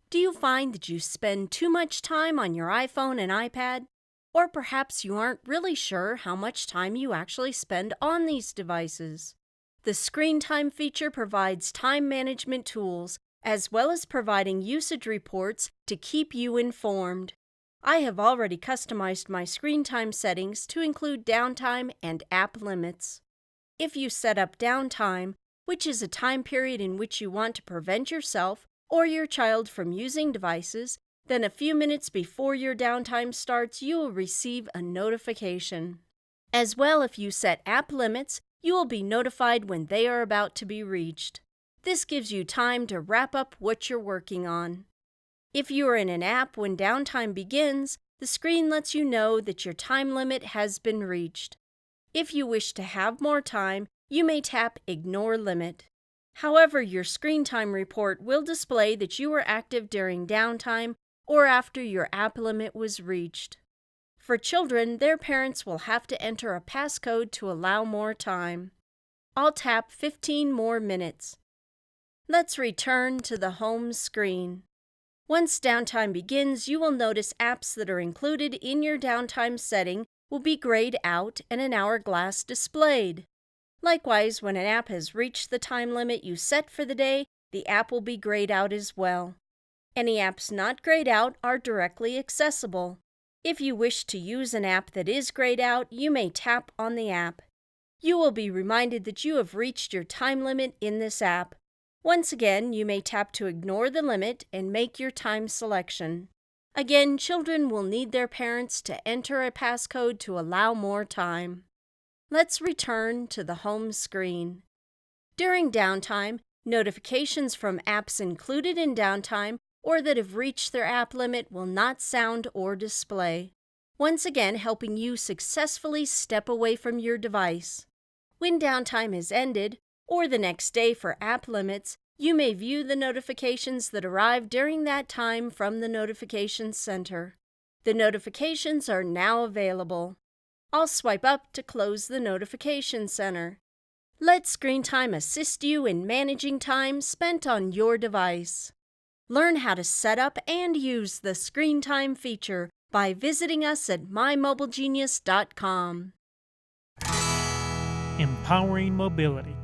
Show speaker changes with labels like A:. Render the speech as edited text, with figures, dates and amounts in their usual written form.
A: Do you find that you spend too much time on your iPhone and iPad? Or perhaps you aren't really sure how much time you actually spend on these devices? The Screen Time feature provides time management tools as well as providing usage reports to keep you informed. I have already customized my screen time settings to include downtime and app limits. If you set up downtime, which is a time period in which you want to prevent yourself or your child from using devices, then a few minutes before your downtime starts, you will receive a notification. As well, if you set app limits, you will be notified when they are about to be reached. This gives you time to wrap up what you're working on. If you are in an app when downtime begins, the screen lets you know that your time limit has been reached. If you wish to have more time, you may tap Ignore Limit. However, your screen time report will display that you were active during downtime or after your app limit was reached. For children, their parents will have to enter a passcode to allow more time. I'll tap 15 more minutes. Let's return to the home screen. Once downtime begins, you will notice apps that are included in your downtime setting will be grayed out and an hourglass displayed. Likewise, when an app has reached the time limit you set for the day, the app will be grayed out as well. Any apps not grayed out are directly accessible. If you wish to use an app that is grayed out, you may tap on the app. You will be reminded that you have reached your time limit in this app. Once again, you may tap to ignore the limit and make your time selection. Again, children will need their parents to enter a passcode to allow more time. Let's return to the home screen. During downtime, notifications from apps included in downtime or that have reached their app limit will not sound or display, once again helping you successfully step away from your device. When downtime has ended, or the next day for app limits, you may view the notifications that arrived during that time from the Notifications Center. The notifications are now available. I'll swipe up to close the Notification Center. Let Screen Time assist you in managing time spent on your device. Learn how to set up and use the Screen Time feature by visiting us at mymobilegenius.com.
B: Empowering mobility.